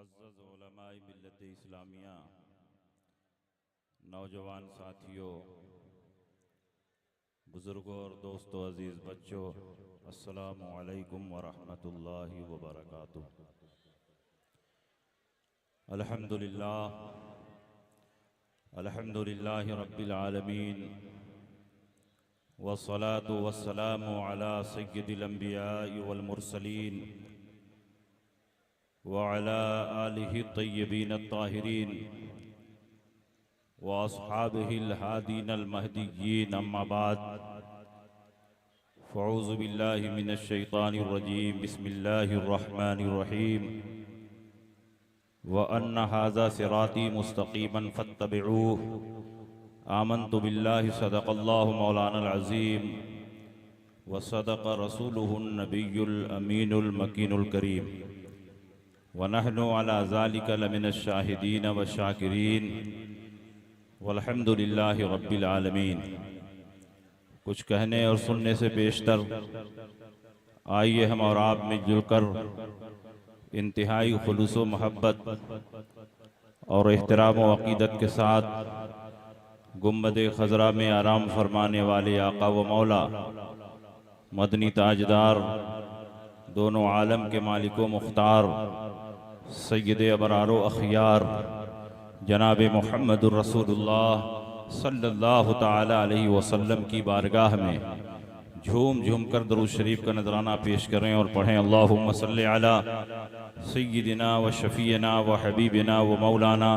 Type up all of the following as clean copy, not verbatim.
मुअज़्ज़ज़ उलमाए मिल्लत इस्लामिया, नौजवान साथियों, बुज़ुर्गों और दोस्तों, अज़ीज़ बच्चों, अस्सलामु अलैकुम व रहमतुल्लाहि व बरकातुहू। अल्हम्दुलिल्लाहि रब्बिल आलमीन वस्सलातु वस्सलामु अला सय्यिदिल अंबियाइ वल मुरसलीन व अला आलिहि तय्यबीन अत्ताहिरीन व अस्हाबिहिल हादीनल महदिय्यीन, अम्मा बाद, फ़अऊज़ु बिल्लाहि मिनश शैतानिर रजीम, बिस्मिल्लाहिर रहमानिर रहीम। व अन्ना हाज़ा सिराती मुस्तक़ीमन फत्तबिऊहु, आमन्तु बिल्लाहि सदक़ल्लाहु मौलानल अज़ीम व सदक़ रसूलुहुन नबियुल अमीनुल मकीनुल करीम व नहनु अला ज़ालिका लमिनश शाहिदीन व शाकिरीन वल्हम्दुलिल्लाहि रब्बिल आलमीन। कुछ कहने और सुनने से बेशतर आइए हम और आप मिलजुल कर इंतहाई खुलूस व मोहब्बत और एहतराम व अक़ीदत के साथ गुम्बद खज़रा में आराम फरमाने वाले आका व मौला मदनी ताजदार, दोनों आलम के मालिको मुख्तार, सय्यद अबरार व अख़ियार जनाब मुहम्मदुर रसूलुल्लाह सल्लल्लाहु ताला अलैहि वसल्लम की बारगाह में झूम झूम कर दरूद शरीफ का नजराना पेश करें और पढ़ें, अल्लाहुम्मा सल्लि अला सय्यिदिना व शफ़ीना व हबीबिना व मौलाना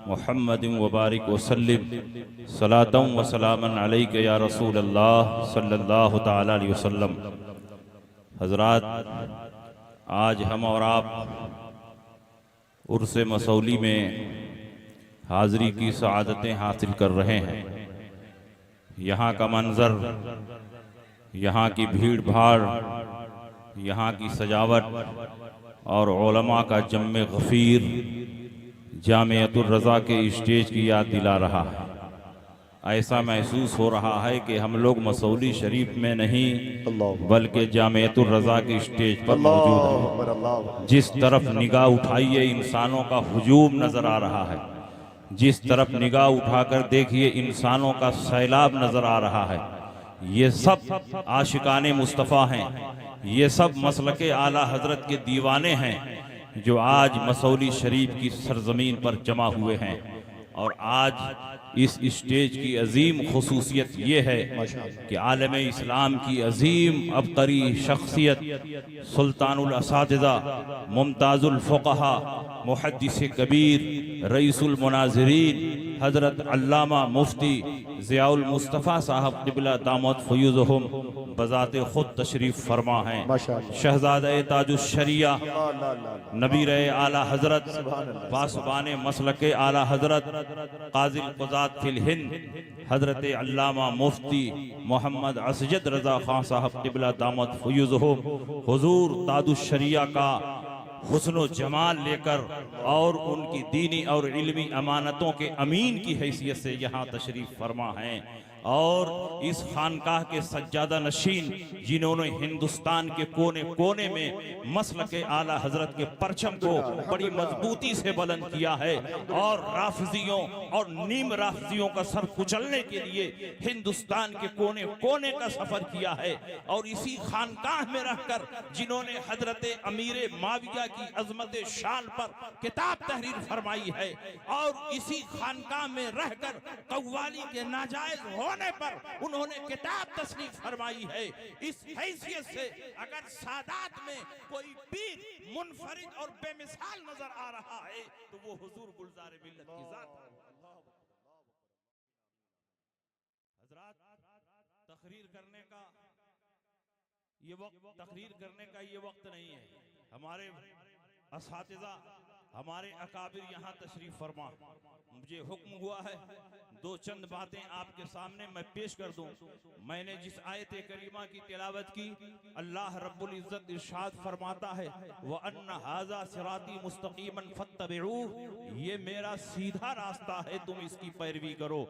मुहम्मदिन व बारिक वसल्लिम सलातम व सलामन अलैका या रसूल अल्लाह सल्लल्लाहु ताला अलैहि वसल्लम। हज़रात, आज हम और आप उर्स मसौली में हाज़री की सआदतें हासिल कर रहे हैं। यहाँ का मंज़र, यहाँ की भीड़ भाड़, यहाँ की सजावट और उलमा का जम्मे गफ़ीर जामिअतुर रज़ा के स्टेज की याद दिला रहा है। ऐसा महसूस हो रहा है कि हम लोग मसौली शरीफ में नहीं बल्कि जामिअतुर रज़ा के स्टेज पर मौजूद हैं। जिस तरफ निगाह उठाइए इंसानों का हुजूम नज़र आ रहा है, जिस तरफ निगाह उठाकर देखिए इंसानों का सैलाब नजर आ रहा है। ये सब आशिकाने मुस्तफ़ा हैं, ये सब मसलके आला हजरत के दीवाने हैं जो आज मसौली शरीफ की सरजमीन पर जमा हुए हैं। और आज इस स्टेज की अजीम खुसूसियत ये है कि आलम इस्लाम की अजीम अबतरी शख्सियत सुल्तानुल असातिज़ा, मुमताजुल फ़ुक़हा, मुहद्दिस कबीर, रईसुल मुनाज़िरीन हज़रत अल्लामा मुफ्ती ज़ियाउल मुस्तफ़ा साहब क़िबला दामत फ़यूज़हुम बज़ाते ख़ुद तशरीफ़ फरमा हैं। शहज़ादे ताजुश शरिया नबीर आला हज़रत बासबाने मसलके आला हज़रत क़ाज़िल क़ुज़ात फ़िल हिंद हज़रत अल्लामा मुफ्ती मोहम्मद असजद रज़ा ख़ान साहब क़िबला दामत फ़यूज़हुम हुज़ूर ताजुश शरिया का हुस्न जमाल लेकर और उनकी दीनी और इल्मी अमानतों के अमीन की हैसियत से यहाँ तशरीफ़ फरमा हैं। और इस खानकाह के सज्जादा नशीन जिन्होंने हिंदुस्तान के कोने कोने में मसलके आला हजरत के परचम को बड़ी मजबूती से बुलंद किया है और राफजियों और नीम राफजियों का सर कुचलने के लिए हिंदुस्तान के कोने कोने का सफर किया है। और इसी खानकाह में रहकर जिन्होंने हजरत अमीर माविया की अजमत शान पर किताब तहरीर फरमाई है और इसी खानकाह में रहकर कव्वाली के नाजायज होने पर उन्होंने किताब तस्नीफ फरमाई है। इस हैसियत से अगर सादात में कोई पीर मुनफरिद और बेमिसाल नजर आ रहा है तो वो हुजूर गुलजार मिल्लत की जात है। हजरात, तकरीर करने का ये वक्त नहीं है। हमारे असातिज़ा, हमारे अकाबिर यहाँ तशरीफ फरमा, मुझे हुक्म हुआ है दो चंद बातें आपके सामने मैं पेश कर दूं। मैंने जिस आयत करीमा की तिलावत की, अल्लाह रब्बुल इज्जत इरशाद फरमाता है व अन्ना हाज़ा सिराती मुस्तकीमन फत्तबिऊह, ये मेरा सीधा रास्ता है, तुम इसकी पैरवी करो।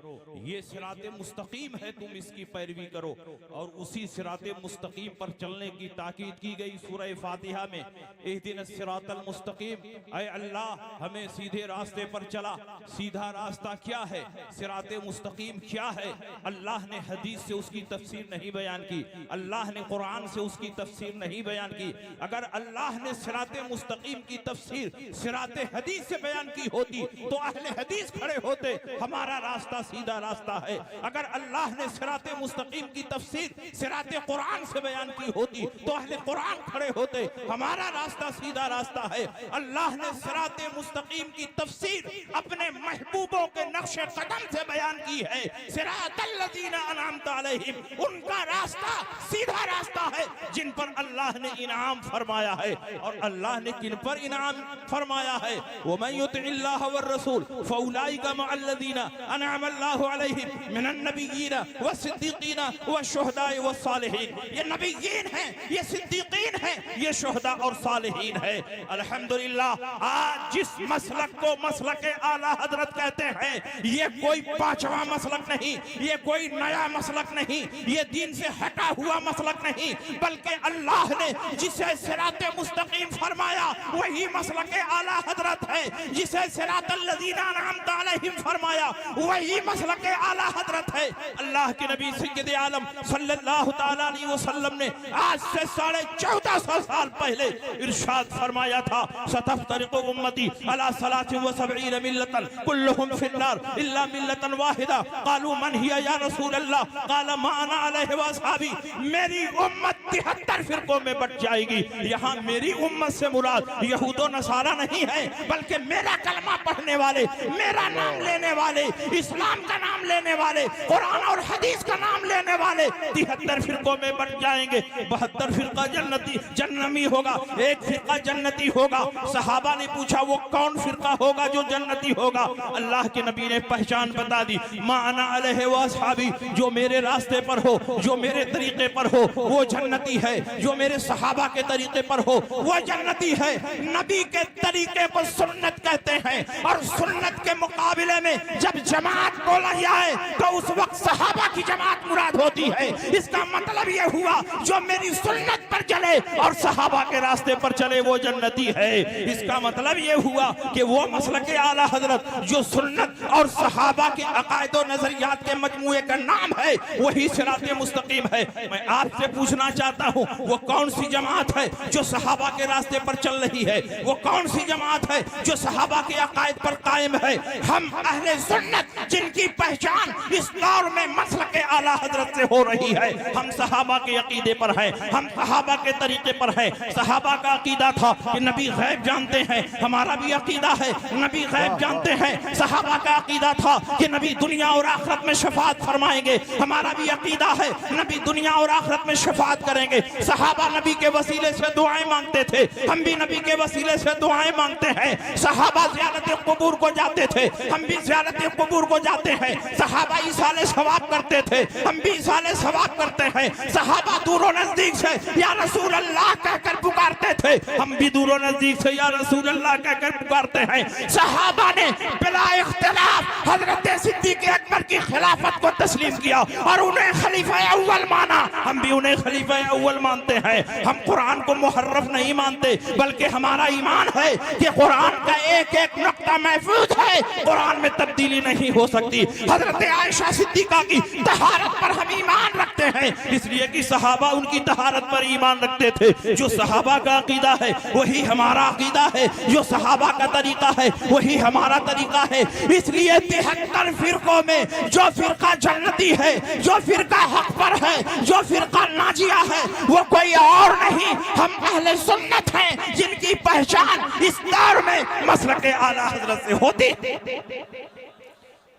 ये सिराते मुस्तकीम है, तुम इसकी पैरवी करो। और उसी सिराते मुस्तकीम पर चलने की ताकीद की गई सूरह फातिहा में, इहदिनस सिरातल मुस्तकीम, ऐ अल्लाह हमें सीधे रास्ते पर चला। सीधा रास्ता क्या है, सिराते मुस्तकीम क्या है? अल्लाह ने हदीस से उसकी तफसीर नहीं बयान की, अल्लाह ने कुरान से उसकी तफसीर नहीं बयान की। अगर अल्लाह ने सिराते मुस्तकीम की तफसीर सिराते हदीस से बयान की होती तो अहले हदीस खड़े होते, हमारा रास्ता सीधा रास्ता है। अगर अल्लाह ने सिराते मुस्तकीम की तफसीर सिराते कुरान से बयान की होती तो अहले कुरान खड़े होते, हमारा रास्ता सीधा रास्ता है। अल्लाह ने सिराते मुस्तकीम की तफसीर अपने महबूबों के नक्शे कदम से बयान की है। सिरातल लज़ीना अनअमत अलैहिम, उनका रास्ता सीधा रास्ता है जिन पर अल्लाह ने इनाम फरमाया है। और अल्लाह ने किन पर इनाम फरमाया है? वमन युतिइल्लाह वर्रसूल फउलाइका मअल्लज़ीना अनअमल्लाहु अलैहिम मिनन नबिय्यीना वस्सिद्दीक़ीना वश्शुहदाए वस्सालिहीन। ये नबिय्यीन हैं, ये सिद्दीक़ीन हैं, ये शुहदा और सालिहीन है। अल्हम्दुलिल्लाह, आज जिस मसलक को मसलक आला हजरत कहते हैं, ये कोई पांचवा मसलक नहीं, ये कोई नया मसलक नहीं, ये दीन से हटा हुआ मसलक नहीं, बल्कि अल्लाह ने जिसे सिराते मुस्तकीम फरमाया वही मसलक आला हजरत है। जिसे सिरातल लज़ीना अनअमत अलैहिम फरमाया वही मसलक आला हजरत है। अल्लाह के नबी सय्यद आलम सल्लल्लाहु तआला अलैहि वसल्लम ने आज से 1450 साल पहले इरशाद फरमाया था, सतफ्तरिकु उम्मती अला सलासिन व सबईन मिल्लतन कुल्लुहुम फिन्नार इल्ला मिल्लतन वाहिदा। कालू मन हिया या रसूल अल्लाह, काला मा अना अलैहि व अस्हाबी। मेरी उम्मत 73 फिरकों में बट जाएगी। यहाँ मेरी उम्मत से मुराद यहूद व नसारा नहीं है, बल्कि मेरा कलमा पढ़ने वाले, मेरा नाम लेने वाले, इस्लाम का नाम लेने वाले, कुरान और हदीस का नाम लेने वाले 73 फिरकों में बट जाएंगे। 72 फिरका जन्नती जन्नमी होगा, एक फिरका जन्नती होगा। सहाबा ने पूछा वो कौन फिरका होगा जो जन्नती होगा? अल्लाह के नबी ने पहचान बता दी, मा अना अलैहि व अस्हाबी, जो मेरे रास्ते पर हो, जो मेरे तरीके पर हो वो जन्नती है, जो मेरे सहाबा के तरीके पर हो वो जन्नती है। नबी के तरीके को सुन्नत कहते हैं, और सुन्नत के मुकाबले में जब जमात बोला जाए तो उस वक्त सहाबा की जमात मुराद होती है। इसका मतलब ये हुआ जो मेरी सुन्नत पर चले और सहाबा के रास्ते पर चले वो जन्नती है। इसका मतलब ये हुआ कि वो मसलक आला हजरत जो सुन्नत और सहाबा के अकायद और नजरियात के मजमूए का नाम है वही सिराते मुस्तकीम है। मैं आपसे पूछना चाहता हूँ, वो कौन सी जमात है जो सहाबा के रास्ते पर चल रही है? वो कौन सी जमात है जो सहाबा के अकायद पर कायम है? हम अहले सुन्नत जिनकी पहचान इस दौर में मसलक आला हजरत से हो रही है। हम सहाबा के अकीदे पर हैं, हम सहाबा के तरीके पर हैं। सहाबा का अकीदा था कि नबी गैब जानते हैं, हमारा भी अकीदा है नबी गैब जानते हैं। सहाबा का अकीदा था कि नबी दुनिया और आखिरत में शफाअत फरमाएंगे, हमारा भी अकीदा है नबी दुनिया और आखिरत में शफाअत करेंगे। सहाबा नबी के वसीले से दुआएं मांगते थे, हम भी नबी के वसीले से दुआएं मांगते हैं। सहाबा ज़ियारत क़ुबूर को जाते थे, हम भी ज़ियारत क़ुबूर को जाते हैं। सहाबा इसाले सवाब करते थे, हम भी इसाले सवाब करते हैं। सहाबा दूरों नजदीक से या रसूल अल्लाह कहकर पुकारते थे, हम भी दूरों नजदीक से या रसूल अल्लाह कहकर पुकारते हैं। सहाबा ने बिला इख्तिलाफ हजरत सिद्दीक़ अकबर की खिलाफत को तस्लीम किया और उन्हें खलीफा अव्वल माना, हम भी उन्हें खलीफा अव्वल मानते हैं। हम कुरान को मुहर्रफ नहीं मानते, बल्कि हमारा ईमान है कि कुरान का एक एक नुक्ता महफूज है, कुरान में तब्दीली नहीं हो सकती। हजरत आयशा सिद्दीक़ा की तहारत पर हम ईमान रखते हैं, इसलिए कि सहाबा उनकी तहारत पर ईमान रखते थे। जो सहाबा का अकीदा है वही हमारा अकीदा है, जो सहाबा का तरीका है वही हमारा तरीका है। इसलिए 73 फिरकों में जो फिरका जन्नती है, जो फिरका हक पर है, जो फिरका नाजिया है, वो कोई और नहीं, हम अहले सुन्नत हैं जिनकी पहचान इस दौर में मसलक आला हजरत से होती।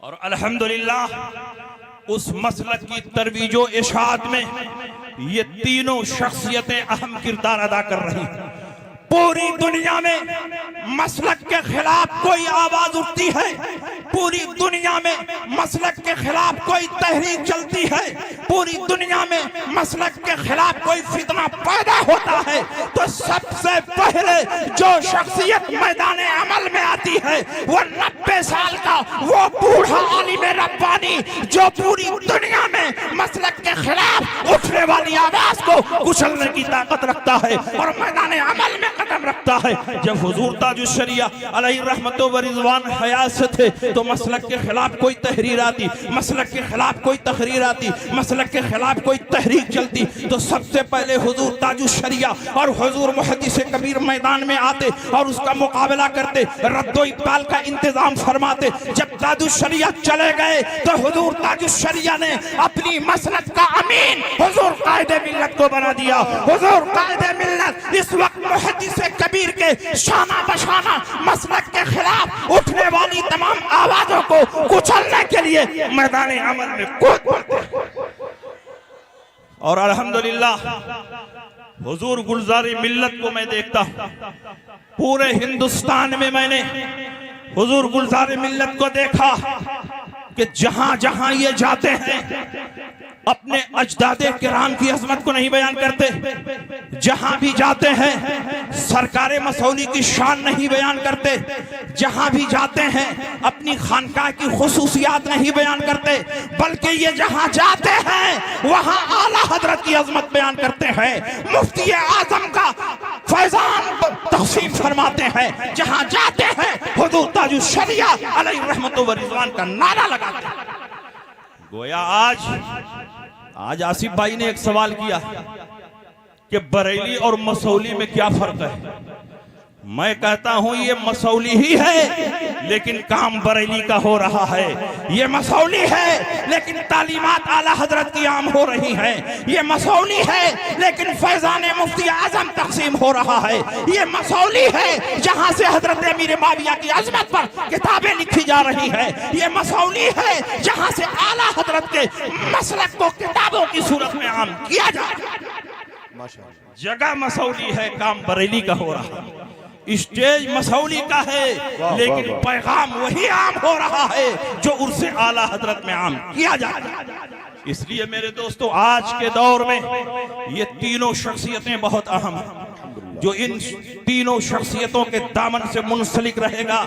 और अल्हम्दुलिल्लाह उस मसलक की तरवीजो इशाअत में ये तीनों शख्सियतें अहम किरदार अदा कर रही हैं। पूरी दुनिया में मसलक के खिलाफ कोई आवाज उठती है, पूरी दुनिया में मसलक के खिलाफ कोई तहरीक चलती है, पूरी दुनिया में मसलक के खिलाफ कोई फितना पैदा होता है, तो सबसे पहले जो शख्सियत मैदान अमल में आती है वो 90 साल का वो बूढ़ा आलिम रब्बानी जो पूरी दुनिया में मसलक के खिलाफ उठने वाली आवाज को कुचलने की ताकत रखता है और मैदान अमल में कदम रखता है। जब हुजूर ताजुश शरिया अलैहि रहमतो व रिजवान हयात से थे तो मसलक के खिलाफ कोई तहरीर आती, मसलक के खिलाफ कोई तहरीर आती, मसलक के खिलाफ कोई तहरीक चलती, तो सबसे पहले हुजूर ताजुश शरिया और हुजूर मुहद्दिस कबीर मैदान में आते और उसका मुकाबला करते, रद्दो इब्ताल का इंतजाम फरमाते। जब ताजुश शरिया चले गए तो हुजूर ताजुश शरिया ने अपनी मसलक का अमीन हुजूर कायदे मिल्लत को बना दिया। हुजूर कायदे मिल्लत इस वक्त मुहद्दिस कबीर के शाना बशाना मसलक के खिलाफ उठने वाली तमाम आवाजों को कुचलने के लिए मैदान अमल में कूद पड़ते। और अल्हम्दुलिल्लाह हुजूर गुलजारी मिल्लत को मैं देखता हूं, पूरे हिंदुस्तान में मैंने हुजूर गुलजारी मिल्लत को देखा कि जहां जहां ये जाते हैं अपने अजदादे किराम की अजमत को नहीं बयान करते, जहां भी जाते हैं सरकारे मसौली की शान नहीं बयान करते, जहां भी जाते हैं अपनी खानकाह की खुसूसियात नहीं बयान करते, बल्कि ये जहां जाते हैं वहां आला हजरत की अजमत बयान करते हैं, मुफ्ती आजम का फैजान तहसीन फरमाते हैं, जहां जाते हैं हुजूर ताजुश शरिया अलैहि रहमतो व रिजवान का नारा लगाते हैं। गोया आज आसिफ भाई ने एक सवाल किया कि बरेली और मसौली में क्या फर्क है। मैं कहता हूं ये मसौली ही है लेकिन काम बरेली का हो रहा है, ये मसौली है लेकिन तालीमात आला हजरत की आम हो रही हैं, ये मसौली है लेकिन फैजान मुफ्ती आजम तकसीम हो रहा है, ये मसौली है जहां से हजरत अमीर माविया की अजमत पर किताबें लिखी जा रही है, ये मसौली है जहां से आला हजरत के मसलक को किताबों की सूरत में आम किया जा रहा है। जगह मसौली है, काम बरेली का हो रहा है, स्टेज मसौली का है लेकिन पैगाम वही आम हो रहा है जो उर्से आला हजरत में आम किया जा रहा है। इसलिए मेरे दोस्तों आज के दौर में ये तीनों शख्सियतें बहुत अहम हैं। जो इन तीनों शख्सियतों के दामन से मुंसलिक रहेगा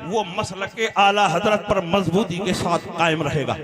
वो मसलक के आला हजरत पर मजबूती के साथ कायम रहेगा।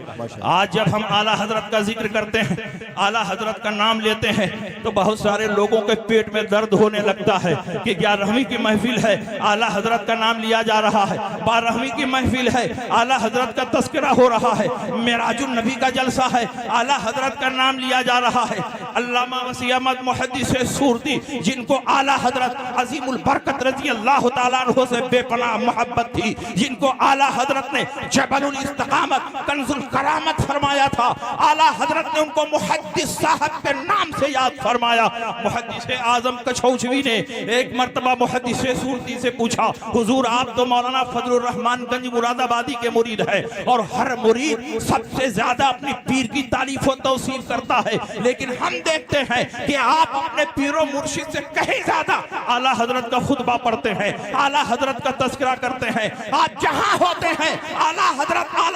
आज जब हम आला हजरत का जिक्र करते हैं, आला हजरत का नाम लेते हैं तो बहुत सारे लोगों के पेट में दर्द होने लगता है कि 11वीं की महफिल है, आला हजरत का नाम लिया जा रहा है, 12वीं की महफिल है, आला हजरत का तस्करा हो रहा है, मेराजुन नबी का जलसा है, आला हजरत का नाम लिया जा रहा है। अल्लामा वसी अहमद मुहद्दिस सूरती जिनको आला हजरत अजीमुल बरकत रजी अल्लाह तआला अन्हु से बेपनाह मोहब्बत थी, जिनको आला हजरत ने जबलुल इस्तिकामत कंजुल करामत फरमाया था, आला हजरत ने उनको मुहद्दिस साहब के नाम से याद फरमाया। मुहद्दिस आजम कछौचवी ने एक मर्तबा मुहद्दिस सूरती से पूछा, हुजूर आप तो मौलाना फजलुर रहमान गंज मुरादाबादी के मुरीद है और हर मुरीद सबसे ज्यादा अपनी पीर की तारीफ व तौसीफ करता है, लेकिन हम देखते हैं कि आप अपने पीरो मुर्शिद से कहीं ज्यादा आला हजरत का खुतबा पढ़ते हैं, आला हजरत का तस्करा करते हैं। आप जहां होते हैं आला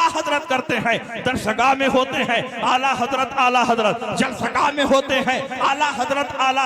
हजरत करते हैं, दरसगाह में होते हैं आला हजरत, जलसगाह में होते हैं आला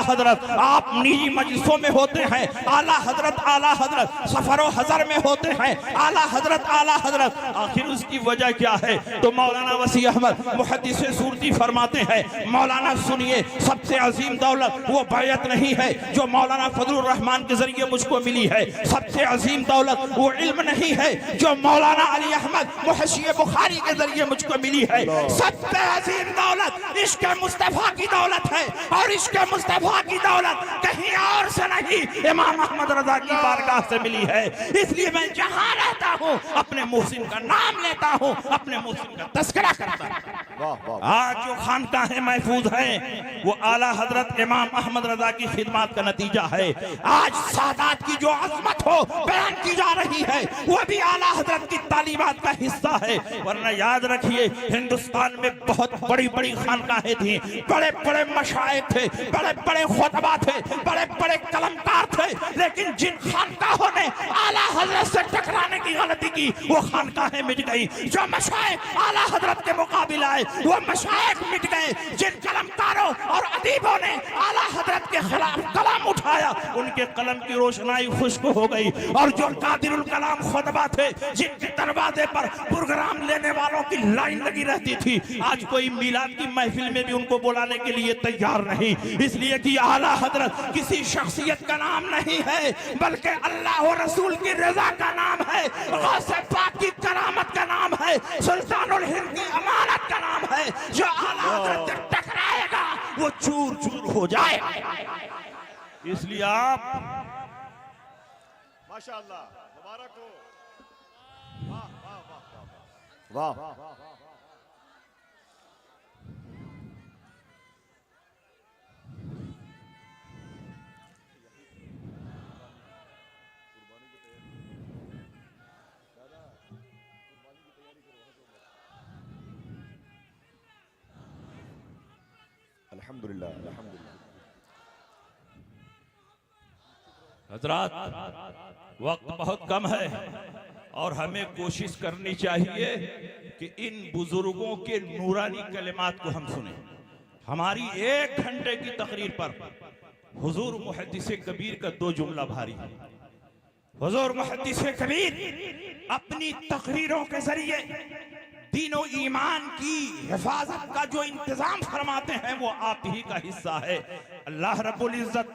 हजरत, आप निजी मजलिसों में होते हैं आला हजरत, सफरो हजर में होते हैं आला हजरत। आखिर उसकी वजह क्या है? तो मौलाना वसी अहमद मुहद्दिस सूरती फरमाते हैं, मौलाना सुनिए, सबसे अजीम दौलत वो बैयत नहीं है जो मौलाना फजलुर रहमान के जरिए मुझको मिली है, सबसे अजीम दौलत वो इल्म नहीं है जो मौलाना अली अहमद मुहश्शी बुखारी के जरिए मुझको मिली है, सबसे अजीम दौलत इश्क मुस्तफा की दौलत है और इश्क मुस्तफा की दौलत कहीं और से नहीं इमाम अहमद रजा की बारगाह से मिली है। इसलिए मैं जहां रहता हूं अपने मोहसिन का नाम लेता हूं, अपने मोहसिन का तस्करा करता हूं। आज जो खानकाहें महफूज हैं हैं वो आला हजरत इमाम अहमद रजा की खिदमत का नतीजा है। आज सादात की जो अजमत हो बयान की जा रही है वो भी आला हजरत की तालीमात का हिस्सा है। वरना याद रखिए हिंदुस्तान में बहुत बड़ी बड़ी खानकाहें थी, बड़े बड़े मशाइख थे, बड़े बड़े खुतबा थे, बड़े बड़े कलमकार थे, लेकिन जिन खानकाहों ने आला हजरत से टकराने की गलती की वो खानकाहें मिट गई। जो मशाइख आला हजरत के मुकाबले आए वो मशाइख मिट गए। जिन कलमकारों और अदीबों ने आला हजरत के खिलाफ कलम उठाया उनके कलम की रोशनाई खुश्क हो गई। और जो कादिरुल कलाम खुतबा थे जिनके दरवाजे पर प्रोग्राम लेने वालों की लाइन लगी रहती थी, आज कोई मिलाद की महफिल में भी उनको बुलाने के लिए तैयार नहीं। इसलिए कि आला हजरत किसी शख्सियत का नाम नहीं है बल्कि अल्लाह और रसूल की रजा का नाम है, गौसे पाक की करामत का नाम है, सुल्तानुल हिंद की अमानत का नाम है। जो आला हजरत से टकराएगा वो चूर चूर हो जाए। इसलिए आप माशाअल्लाह मुबारक हो। वाह वाह वाह वाह वाह। अल्हम्दुलिल्लाह अल्हम्दुलिल्लाह। हजरात वक्त बहुत कम है और हमें कोशिश करनी चाहिए कि इन बुजुर्गों के नूरानी कलिमात को हम सुने। हमारी 1 घंटे की तकरीर पर हुजूर मुहद्दिस कबीर का 2 जुमला भारी है। हुजूर मुहद्दिस कबीर अपनी तकरीरों के जरिए दीन और ईमान की हिफाजत का जो इंतजाम फरमाते हैं वो आप ही का हिस्सा है। अल्लाह रब्बुल इज्जत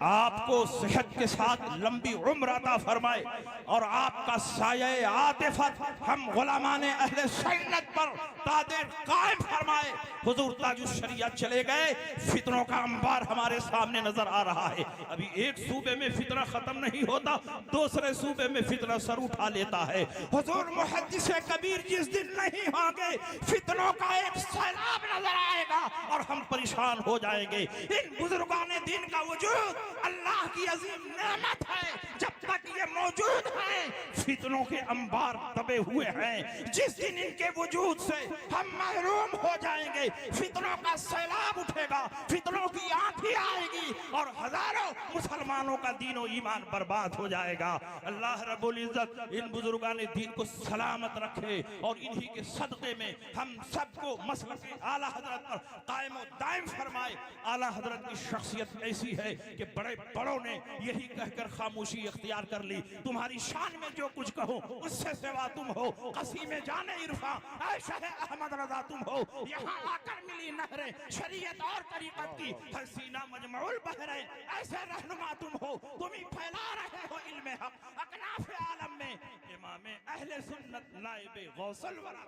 आपको सेहत के साथ लंबी उम्र अता फरमाए और आपका साये आतिफत हम गुलामाने अहले सुन्नत पर तादे कायम फरमाए। हुजूर ताजुश शरीयत चले गए, फितनों का अंबार हमारे सामने नजर आ रहा है। अभी एक सूबे में फितना खत्म नहीं होता, दूसरे सूबे में फितना सर उठा लेता है। हुजूर मुहद्दिस कबीर जिस दिन नहीं होंगे फितनों का एक सैलाब नजर आएगा और हम परेशान हो जाएंगे। इन बुजुर्गाने दिन का वजूद अल्लाह की अजीम नेमत है। जब तक ये मौजूद हैं फितनों के अंबार दबे हुए हैं। जिस दिन इनके वजूद से हम महरूम हो जाएंगे फितनों का सैलाब उठेगा, फितनों की आंधी आएगी और हजारों मुसलमानों का दीन और ईमान बर्बाद हो जाएगा। अल्लाह रब्बुल इज्जत इन बुजुर्गाने दीन को सलामत रखे और इन्हीं के सदक़े में हम सबको मसलक आला हजरत पर कायम और दायम फरमाए। आला हजरत की शख्सियत ऐसी है कि बड़े बड़ों ने यही कहकर खामोशी इख्तियार कर ली। तुम्हारी शान में जो कुछ कहो उससे सिवा तुम हो, कसीम जाने इरफा ऐशा अहमद रजा तुम हो। यहाँ आकर मिली नहरे शरीयत और तरीक़त की, हर सीना मजमऊल बहरे ऐसे रहनुमा तुम हो। तुम ही फैला रहे हो इल्मे हक अकनाफ आलम में, इमाम अहले सुन्नत नाइबे गौसल वरा।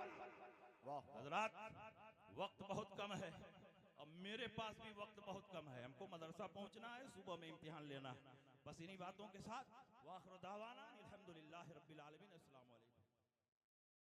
हजरात वक्त बहुत कम है, अब मेरे पास भी वक्त बहुत कम है। हमको मदरसा पहुंचना है, सुबह में इम्तिहान लेना है। बस इन्हीं बातों के साथ वाखिर दावाना अल्हम्दुलिल्लाहि रब्बिल आलमीन। अस्सलाम वालेकुम।